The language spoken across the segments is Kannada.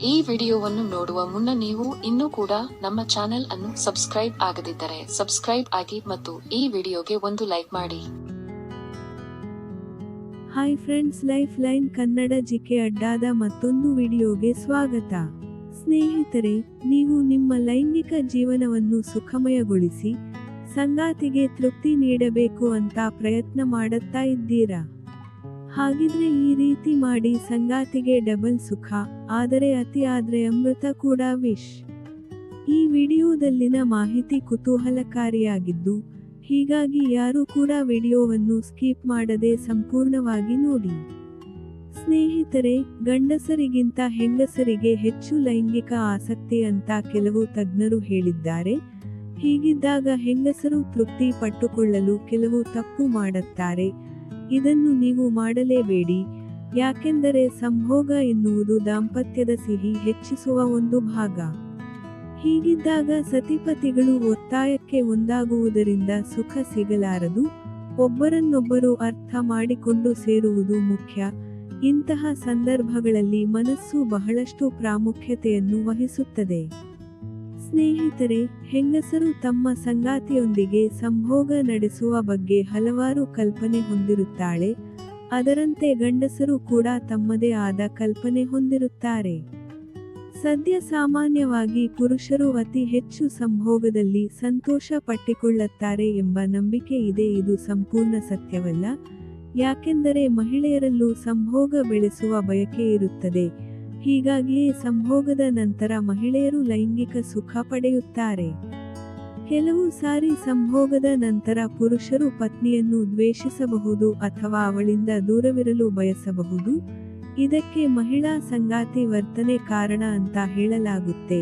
ಈ ವಿಡಿಯೋವನ್ನು ನೋಡುವ ಮುನ್ನ ನೀವು ಇನ್ನೂ ಕೂಡ ನಮ್ಮ ಚಾನೆಲ್ ಅನ್ನು ಸಬ್ಸ್ಕ್ರೈಬ್ ಆಗದಿದ್ದರೆ ಸಬ್ಸ್ಕ್ರೈಬ್ ಆಗಿ ಮತ್ತು ಈ ವಿಡಿಯೋಗೆ ಒಂದು ಲೈಕ್ ಮಾಡಿ. Hi friends, life line Kannada GK ಅಡ್ಡಾದ ಮತ್ತೊಂದು ವಿಡಿಯೋಗೆ ಸ್ವಾಗತ. ಸ್ನೇಹಿತರೆ, ನೀವು ನಿಮ್ಮ ಲೈಂಗಿಕ ಜೀವನವನ್ನು ಸುಖಮಯಗೊಳಿಸಿ ಸಂಗಾತಿಗೆ ತೃಪ್ತಿ ನೀಡಬೇಕು ಅಂತ ಪ್ರಯತ್ನ ಮಾಡುತ್ತಾ ಇದ್ದೀರಾ? ಹಾಗಿದ್ರೆ ಈ ರೀತಿ ಮಾಡಿ ಸಂಗಾತಿಗೆ ಡಬಲ್ ಸುಖ, ಆದರೆ ಅತಿ ಆದ್ರೆ ಅಮೃತ ಕೂಡ ವಿಶ್. ಈ ವಿಡಿಯೋದಲ್ಲಿನ ಮಾಹಿತಿ ಕುತೂಹಲಕಾರಿಯಾಗಿದ್ದು, ಹೀಗಾಗಿ ಯಾರು ಕೂಡ ವಿಡಿಯೋವನ್ನು ಸ್ಕಿಪ್ ಮಾಡದೆ ಸಂಪೂರ್ಣವಾಗಿ ನೋಡಿ. ಸ್ನೇಹಿತರೆ, ಗಂಡಸರಿಗಿಂತ ಹೆಂಗಸರಿಗೆ ಹೆಚ್ಚು ಲೈಂಗಿಕ ಆಸಕ್ತಿ ಅಂತ ಕೆಲವು ತಜ್ಞರು ಹೇಳಿದ್ದಾರೆ. ಹೀಗಿದ್ದಾಗ ಹೆಂಗಸರು ತೃಪ್ತಿ ಪಟ್ಟುಕೊಳ್ಳಲು ಕೆಲವು ತಪ್ಪು ಮಾಡುತ್ತಾರೆ. ಇದನ್ನು ನೀವು ಮಾಡಲೇಬೇಡಿ, ಯಾಕೆಂದರೆ ಸಂಭೋಗ ಎನ್ನುವುದು ದಾಂಪತ್ಯದ ಸಿಹಿ ಹೆಚ್ಚಿಸುವ ಒಂದು ಭಾಗ. ಹೀಗಿದ್ದಾಗ ಸತಿಪತಿಗಳು ಒತ್ತಾಯಕ್ಕೆ ಒಂದಾಗುವುದರಿಂದ ಸುಖ ಸಿಗಲಾರದು. ಒಬ್ಬರನ್ನೊಬ್ಬರು ಅರ್ಥ ಮಾಡಿಕೊಂಡು ಸೇರುವುದು ಮುಖ್ಯ. ಇಂತಹ ಸಂದರ್ಭಗಳಲ್ಲಿ ಮನಸ್ಸು ಬಹಳಷ್ಟು ಪ್ರಾಮುಖ್ಯತೆಯನ್ನು ವಹಿಸುತ್ತದೆ. ಸ್ನೇಹಿತರೆ, ಹೆಂಗಸರು ತಮ್ಮ ಸಂಗಾತಿಯೊಂದಿಗೆ ಸಂಭೋಗ ನಡೆಸುವ ಬಗ್ಗೆ ಹಲವಾರು ಕಲ್ಪನೆ ಹೊಂದಿರುತ್ತಾಳೆ. ಅದರಂತೆ ಗಂಡಸರು ಕೂಡ ತಮ್ಮದೇ ಆದ ಕಲ್ಪನೆ ಹೊಂದಿರುತ್ತಾರೆ. ಸದ್ಯ ಸಾಮಾನ್ಯವಾಗಿ ಪುರುಷರು ಅತಿ ಹೆಚ್ಚು ಸಂಭೋಗದಲ್ಲಿ ಸಂತೋಷ ಪಟ್ಟಿಕೊಳ್ಳುತ್ತಾರೆ ಎಂಬ ನಂಬಿಕೆ ಇದೆ. ಇದು ಸಂಪೂರ್ಣ ಸತ್ಯವಲ್ಲ, ಯಾಕೆಂದರೆ ಮಹಿಳೆಯರಲ್ಲೂ ಸಂಭೋಗ ಬೆಳೆಸುವ ಬಯಕೆ ಇರುತ್ತದೆ. ಹೀಗಾಗಿಯೇ ಸಂಭೋಗದ ನಂತರ ಮಹಿಳೆಯರು ಲೈಂಗಿಕ ಸುಖ ಪಡೆಯುತ್ತಾರೆ. ಕೆಲವು ಸಾರಿ ಸಂಭೋಗದ ನಂತರ ಪುರುಷರು ಪತ್ನಿಯನ್ನು ದ್ವೇಷಿಸಬಹುದು ಅಥವಾ ಅವಳಿಂದ ದೂರವಿರಲು ಬಯಸಬಹುದು. ಇದಕ್ಕೆ ಮಹಿಳಾ ಸಂಗಾತಿ ವರ್ತನೆ ಕಾರಣ ಅಂತ ಹೇಳಲಾಗುತ್ತೆ.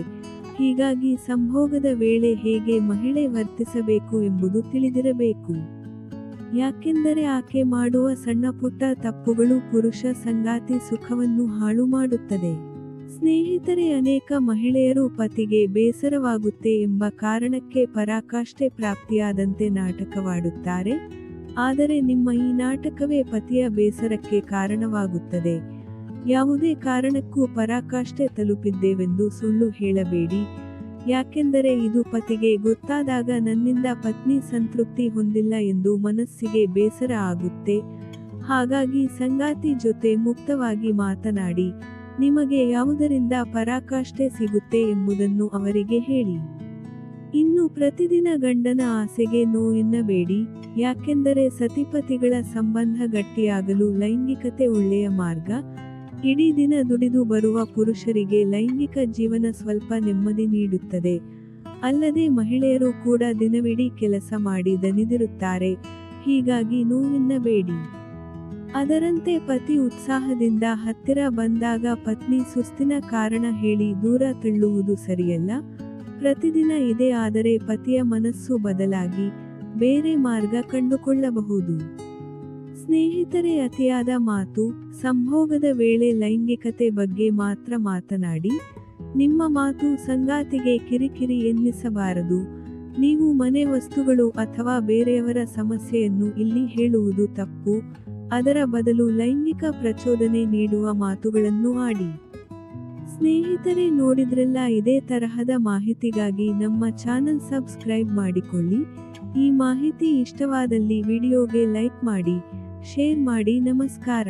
ಹೀಗಾಗಿ ಸಂಭೋಗದ ವೇಳೆ ಹೇಗೆ ಮಹಿಳೆ ವರ್ತಿಸಬೇಕು ಎಂಬುದು ತಿಳಿದಿರಬೇಕು. ಯಾಕೆಂದರೆ ಆಕೆ ಮಾಡುವ ಸಣ್ಣ ಪುಟ್ಟ ತಪ್ಪುಗಳು ಪುರುಷ ಸಂಗಾತಿ ಸುಖವನ್ನು ಹಾಳು ಮಾಡುತ್ತದೆ. ಸ್ನೇಹಿತರೆ, ಅನೇಕ ಮಹಿಳೆಯರು ಪತಿಗೆ ಬೇಸರವಾಗುತ್ತೆ ಎಂಬ ಕಾರಣಕ್ಕೆ ಪರಾಕಾಷ್ಠೆ ಪ್ರಾಪ್ತಿಯಾದಂತೆ ನಾಟಕವಾಡುತ್ತಾರೆ. ಆದರೆ ನಿಮ್ಮ ಈ ನಾಟಕವೇ ಪತಿಯ ಬೇಸರಕ್ಕೆ ಕಾರಣವಾಗುತ್ತದೆ. ಯಾವುದೇ ಕಾರಣಕ್ಕೂ ಪರಾಕಾಷ್ಠೆ ತಲುಪಿದ್ದೇವೆಂದು ಸುಳ್ಳು ಹೇಳಬೇಡಿ, ಯಾಕೆಂದರೆ ಇದು ಪತಿಗೆ ಗೊತ್ತಾದಾಗ ನನ್ನಿಂದ ಪತ್ನಿ ಸಂತೃಪ್ತಿ ಹೊಂದಿಲ್ಲ ಎಂದು ಮನಸ್ಸಿಗೆ ಬೇಸರ ಆಗುತ್ತೆ. ಹಾಗಾಗಿ ಸಂಗಾತಿ ಜೊತೆ ಮುಕ್ತವಾಗಿ ಮಾತನಾಡಿ, ನಿಮಗೆ ಯಾವುದರಿಂದ ಪರಾಕಾಷ್ಠೆ ಸಿಗುತ್ತೆ ಎಂಬುದನ್ನು ಅವರಿಗೆ ಹೇಳಿ. ಇನ್ನು ಪ್ರತಿದಿನ ಗಂಡನ ಆಸೆಗೆ ನೋ ಎನ್ನಬೇಡಿ, ಯಾಕೆಂದರೆ ಸತಿಪತಿಗಳ ಸಂಬಂಧ ಗಟ್ಟಿಯಾಗಲು ಲೈಂಗಿಕತೆ ಒಳ್ಳೆಯ ಮಾರ್ಗ. ಇಡೀ ದಿನ ದುಡಿದು ಬರುವ ಪುರುಷರಿಗೆ ಲೈಂಗಿಕ ಜೀವನ ಸ್ವಲ್ಪ ನೆಮ್ಮದಿ ನೀಡುತ್ತದೆ. ಅಲ್ಲದೆ ಮಹಿಳೆಯರು ಕೂಡ ದಿನವಿಡೀ ಕೆಲಸ ಮಾಡಿ ದಣಿದಿರುತ್ತಾರೆ. ಹೀಗಾಗಿ ನೋವೆನ್ನಬೇಡಿ. ಅದರಂತೆ ಪತಿ ಉತ್ಸಾಹದಿಂದ ಹತ್ತಿರ ಬಂದಾಗ ಪತ್ನಿ ಸುಸ್ತಿನ ಕಾರಣ ಹೇಳಿ ದೂರ ತಳ್ಳುವುದು ಸರಿಯಲ್ಲ. ಪ್ರತಿದಿನ ಇದೇ ಆದರೆ ಪತಿಯ ಮನಸ್ಸು ಬದಲಾಗಿ ಬೇರೆ ಮಾರ್ಗ ಕಂಡುಕೊಳ್ಳಬಹುದು. ಸ್ನೇಹಿತರೆ, ಅತಿಯಾದ ಮಾತು. ಸಂಭೋಗದ ವೇಳೆ ಲೈಂಗಿಕತೆ ಬಗ್ಗೆ ಮಾತ್ರ ಮಾತನಾಡಿ. ನಿಮ್ಮ ಮಾತು ಸಂಗಾತಿಗೆ ಕಿರಿಕಿರಿ ಎನ್ನಿಸಬಾರದು. ನೀವು ಮನೆ ವಸ್ತುಗಳು ಅಥವಾ ಬೇರೆಯವರ ಸಮಸ್ಯೆಯನ್ನು ಇಲ್ಲಿ ಹೇಳುವುದು ತಪ್ಪು. ಅದರ ಬದಲು ಲೈಂಗಿಕ ಪ್ರಚೋದನೆ ನೀಡುವ ಮಾತುಗಳನ್ನು ಆಡಿ. ಸ್ನೇಹಿತರೆ, ನೋಡಿದ್ರಲ್ಲ, ಇದೇ ತರಹದ ಮಾಹಿತಿಗಾಗಿ ನಮ್ಮ ಚಾನಲ್ ಸಬ್ಸ್ಕ್ರೈಬ್ ಮಾಡಿಕೊಳ್ಳಿ. ಈ ಮಾಹಿತಿ ಇಷ್ಟವಾದಲ್ಲಿ ವಿಡಿಯೋಗೆ ಲೈಕ್ ಮಾಡಿ, ಶೇರ್ ಮಾಡಿ. ನಮಸ್ಕಾರ.